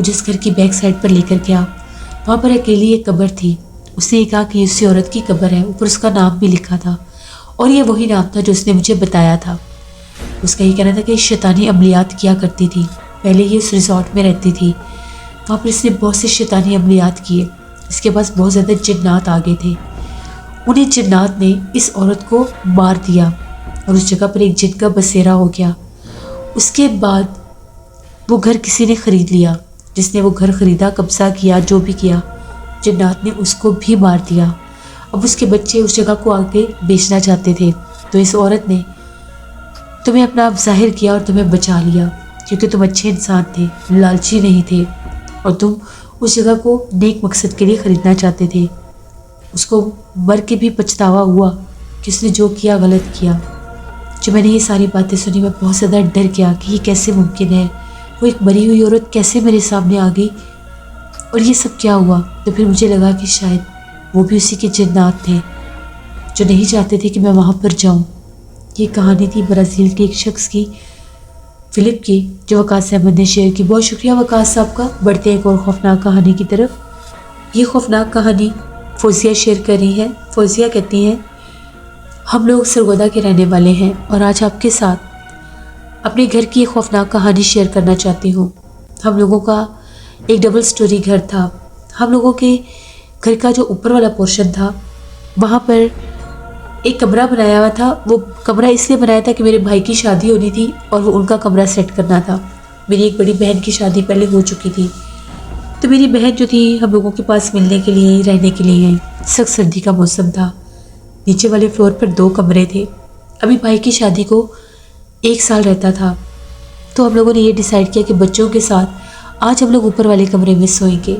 مجھے اس گھر کی بیک سائڈ پر لے کر گیا. وہاں پر اکیلی ایک قبر تھی. اس نے یہ کہا کہ یہ اسی عورت کی قبر ہے. اوپر اس کا نام بھی لکھا تھا اور یہ وہی نام تھا جو اس نے مجھے بتایا تھا. اس کا یہ کہنا تھا کہ شیطانی عملیات کیا کرتی تھی. پہلے یہ اس ریزورٹ میں رہتی تھی. وہاں پر اس نے بہت سے شیطانی عملیات کیے. اس کے پاس بہت زیادہ جنات آ گئے تھے. انہیں جنات نے اس عورت کو مار دیا اور اس جگہ پر ایک جن کا بسیرا ہو گیا. اس کے بعد وہ گھر کسی نے خرید لیا. جس نے وہ گھر خریدا، قبضہ کیا، جو بھی کیا، جنات نے اس کو بھی مار دیا. اب اس کے بچے اس جگہ کو آگے بیچنا چاہتے تھے تو اس عورت نے تمہیں اپنا آپ ظاہر کیا اور تمہیں بچا لیا کیونکہ تم اچھے انسان تھے، لالچی نہیں تھے اور تم اس جگہ کو نیک مقصد کے لیے خریدنا چاہتے تھے. اس کو مر کے بھی پچھتاوا ہوا کہ اس نے جو کیا غلط کیا. جب میں نے یہ ساری باتیں سنی میں بہت زیادہ ڈر گیا کہ یہ کیسے ممکن ہے. وہ ایک مری ہوئی عورت کیسے میرے سامنے آ گئی اور یہ سب کیا ہوا. تو پھر مجھے لگا کہ شاید وہ بھی اسی کے جنات تھے جو نہیں چاہتے تھے کہ میں وہاں پر جاؤں. یہ کہانی تھی برازیل کے ایک شخص کی، فلپ کی، جو وقاص احمد نے شیئر کی. بہت شکریہ وقاص صاحب کا. بڑھتے ہیں ایک اور خوفناک کہانی کی طرف. یہ خوفناک کہانی فوزیہ شیئر کر رہی ہے. فوزیہ کہتی ہیں ہم لوگ سرگودا کے رہنے والے ہیں اور آج آپ کے ساتھ اپنے گھر کی ایک خوفناک کہانی شیئر کرنا چاہتی ہوں. ہم لوگوں کا ایک ڈبل سٹوری گھر تھا. ہم لوگوں کے گھر کا جو اوپر والا پورشن تھا وہاں پر ایک کمرہ بنایا ہوا تھا. وہ کمرہ اس لیے بنایا تھا کہ میرے بھائی کی شادی ہونی تھی اور وہ ان کا کمرہ سیٹ کرنا تھا. میری ایک بڑی بہن کی شادی پہلے ہو چکی تھی تو میری بہن جو تھی ہم لوگوں کے پاس ملنے کے لیے، رہنے کے لیے. سخت سردی کا موسم تھا. نیچے والے فلور پر 2 کمرے تھے. ابھی بھائی کی شادی کو 1 سال رہتا تھا تو ہم لوگوں نے یہ ڈیسائیڈ کیا کہ بچوں کے ساتھ آج ہم لوگ اوپر والے کمرے میں سوئیں گے.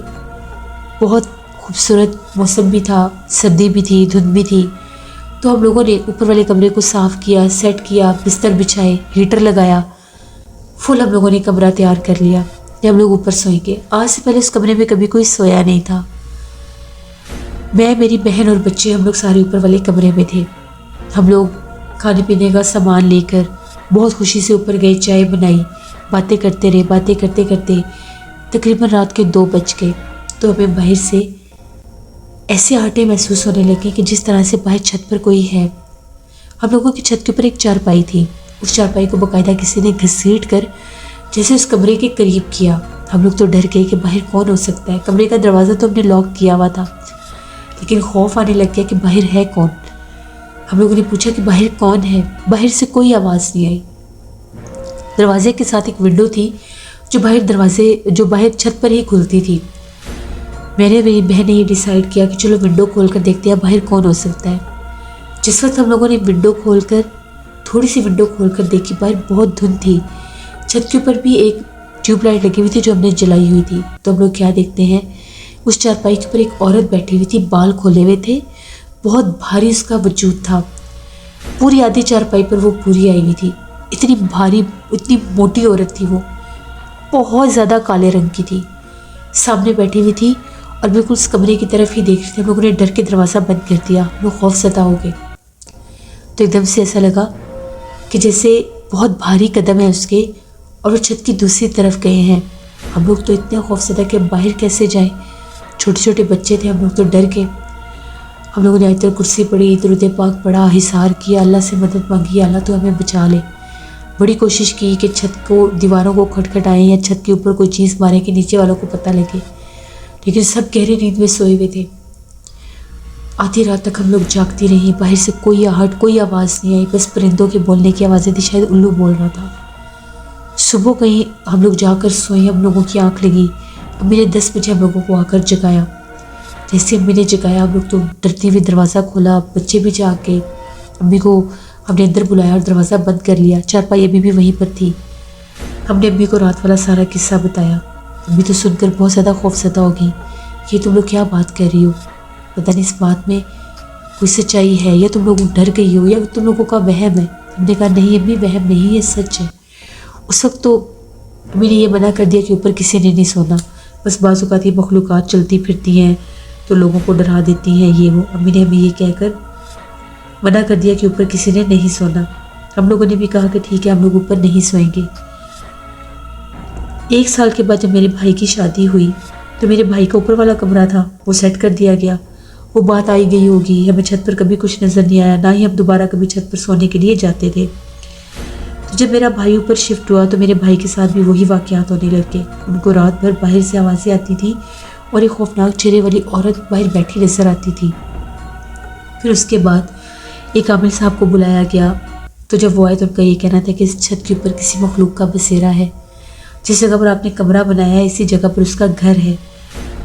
بہت خوبصورت موسم بھی تھا، سردی بھی تھی، دھند بھی تھی. تو ہم لوگوں نے اوپر والے کمرے کو صاف کیا، سیٹ کیا، بستر بچھائے، ہیٹر لگایا. فل ہم لوگوں نے کمرہ تیار کر لیا کہ ہم لوگ اوپر سوئیں گے. آج سے پہلے اس کمرے میں کبھی کوئی سویا نہیں تھا. میں، میری بہن اور بچے ہم لوگ سارے اوپر والے کمرے میں تھے. ہم لوگ کھانے پینے کا سامان لے کر بہت خوشی سے اوپر گئے، چائے بنائی، باتیں کرتے رہے. باتیں کرتے کرتے تقریباً رات کے 2 بج گئے تو ہمیں باہر سے ایسے آٹے محسوس ہونے لگے کہ جس طرح سے باہر چھت پر کوئی ہے. ہم لوگوں کی چھت کے اوپر ایک چارپائی تھی. اس چارپائی کو باقاعدہ کسی نے گھسیٹ کر جیسے اس کمرے کے قریب کیا. ہم لوگ تو ڈر گئے کہ باہر کون ہو سکتا ہے. کمرے کا دروازہ تو ہم نے لاک کیا ہوا تھا لیکن خوف آنے لگ گیا کہ باہر ہے کون. ہم لوگوں نے پوچھا کہ باہر کون ہے. باہر سے کوئی آواز نہیں آئی. دروازے کے ساتھ ایک ونڈو تھی جو باہر چھت پر ہی کھلتی تھی. میں نے، میری بہن نے یہ ڈیسائیڈ کیا کہ چلو ونڈو کھول کر دیکھتے ہیں باہر کون ہو سکتا ہے. جس وقت ہم لوگوں نے تھوڑی سی ونڈو کھول کر دیکھی، باہر بہت دھند تھی. چھت کے اوپر بھی ایک ٹیوب لائٹ لگی ہوئی تھی جو ہم نے جلائی ہوئی تھی. تو ہم لوگ کیا دیکھتے ہیں، اس چارپائی کے اوپر ایک عورت بیٹھی ہوئی تھی. بال کھولے ہوئے تھے، بہت بھاری اس کا وجود تھا. پوری آدھی چارپائی پر وہ پوری آئی ہوئی تھی. اتنی بھاری، اتنی موٹی عورت تھی. وہ بہت زیادہ کالے رنگ کی تھی. سامنے بیٹھی ہوئی تھی اور بالکل اس کمرے کی طرف ہی دیکھ رہے تھے. ہم لوگوں نے ڈر کے دروازہ بند کر دیا. ہم لوگ خوف زدہ ہو گئے. تو ایک دم سے ایسا لگا کہ جیسے بہت بھاری قدم ہے اس کے اور وہ چھت کی دوسری طرف گئے ہیں. ہم لوگ تو اتنے خوف زدہ کہ باہر کیسے جائیں. چھوٹے چھوٹے بچے تھے. ہم لوگ تو ڈر کے ہم لوگوں نے آیت الکرسی پڑھی، درود پاک پڑھا، حصار کیا، اللہ سے مدد مانگی، اللہ تو ہمیں بچا لے. بڑی کوشش کی کہ چھت کو، دیواروں کو کھٹکھٹائیں یا چھت کے اوپر کوئی چیز ماریں کہ نیچے والوں کو پتہ لگے. لیکن سب گہری نیند میں سوئے ہوئے تھے. آدھی رات تک ہم لوگ جاگتی رہیں. باہر سے کوئی آہٹ، کوئی آواز نہیں آئی. بس پرندوں کے بولنے کی آوازیں تھی. شاید الو بول رہا تھا. صبح کہیں ہم لوگ جا کر سوئے. ہم لوگوں کی آنکھ لگی. امی نے 10 بجے ہم لوگوں کو آ کر جگایا. جیسے امی نے جگایا ہم لوگ تو ڈرتے ہوئے دروازہ کھولا. بچے بھی جاگ گئے. امی کو ہم نے اندر بلایا اور دروازہ بند کر لیا. چارپائی ابھی بھی وہیں پر تھی. ہم نے امی کو رات والا سارا قصہ بتایا. امی تو سن کر بہت زیادہ خوف زدہ ہو گئی. یہ تم لوگ کیا بات کر رہی ہو؟ پتہ نہیں اس بات میں کوئی سچائی ہے یا تم لوگ ڈر گئی ہو یا تم لوگوں کا وہم ہے. ہم نے کہا نہیں امی، وہم نہیں، یہ سچ ہے. اس وقت تو امی نے یہ منع کر دیا کہ اوپر کسی نے نہیں سونا. بس بعض اوقات یہ مخلوقات چلتی پھرتی ہیں تو لوگوں کو ڈرا دیتی ہیں، یہ وہ. امی نے ہمیں یہ کہہ کر منع کر دیا کہ اوپر کسی نے نہیں سونا. ہم لوگوں نے بھی کہا کہ ٹھیک ہے ہم لوگ اوپر نہیں سوئیں گے. 1 سال کے بعد جب میرے بھائی کی شادی ہوئی تو میرے بھائی کا اوپر والا کمرہ تھا وہ سیٹ کر دیا گیا. وہ بات آئی گئی ہوگی، ہمیں چھت پر کبھی کچھ نظر نہیں آیا، نہ ہی ہم دوبارہ کبھی چھت پر سونے کے لیے جاتے تھے. تو جب میرا بھائی اوپر شفٹ ہوا تو میرے بھائی کے ساتھ بھی وہی واقعات ہونے لگے. ان کو رات بھر باہر سے آوازیں آتی تھیں اور ایک خوفناک چہرے والی عورت باہر بیٹھی نظر آتی تھی. پھر اس کے بعد ایک عامل صاحب کو بلایا گیا. تو جب وہ آئے تو ان کا یہ کہنا تھا کہ اس چھت کے اوپر کسی مخلوق کا بسیرا ہے. جس جگہ پر آپ نے کمرہ بنایا ہے اسی جگہ پر اس کا گھر ہے.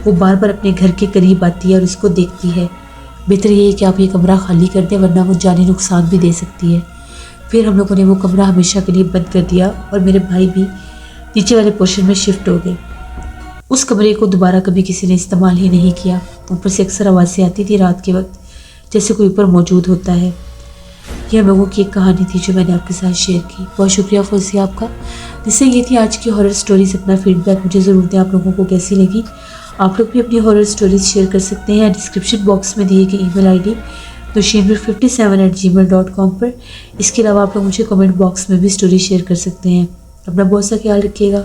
وہ بار بار اپنے گھر کے قریب آتی ہے اور اس کو دیکھتی ہے. بہتر یہ ہے کہ آپ یہ کمرہ خالی کر دیں ورنہ وہ جانی نقصان بھی دے سکتی ہے. پھر ہم لوگوں نے وہ کمرہ ہمیشہ کے لیے بند کر دیا اور میرے بھائی بھی نیچے والے پورشن میں شفٹ ہو گئے. اس کمرے کو دوبارہ کبھی کسی نے استعمال ہی نہیں کیا. اوپر سے اکثر آوازیں آتی تھی رات کے وقت جیسے کوئی اوپر موجود ہوتا ہے. یہ ہم لوگوں کی ایک کہانی تھی جو میں نے آپ کے ساتھ شیئر کی. بہت شکریہ فوزیہ آپ کا. جس سے یہ تھی آج کی ہارر سٹوریز. اپنا فیڈ بیک مجھے ضرور دیں آپ لوگوں کو کیسی لگی. آپ لوگ بھی اپنی ہارر سٹوریز شیئر کر سکتے ہیں ڈسکرپشن باکس میں دیے گئے ای میل آئی ڈی doshinur57@gmail.com پر. اس کے علاوہ آپ لوگ مجھے کمنٹ باکس میں بھی سٹوری شیئر کر سکتے ہیں. اپنا بہت سا خیال رکھیے گا.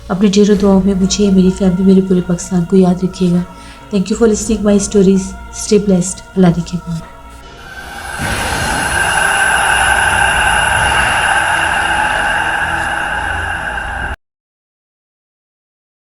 اپنے ڈھیروں دعاؤں میں مجھے، میری فیملی، میرے پورے پاکستان کو یاد رکھیے گا. Thank you for listening my stories. Stay blessed. اللہ نے کے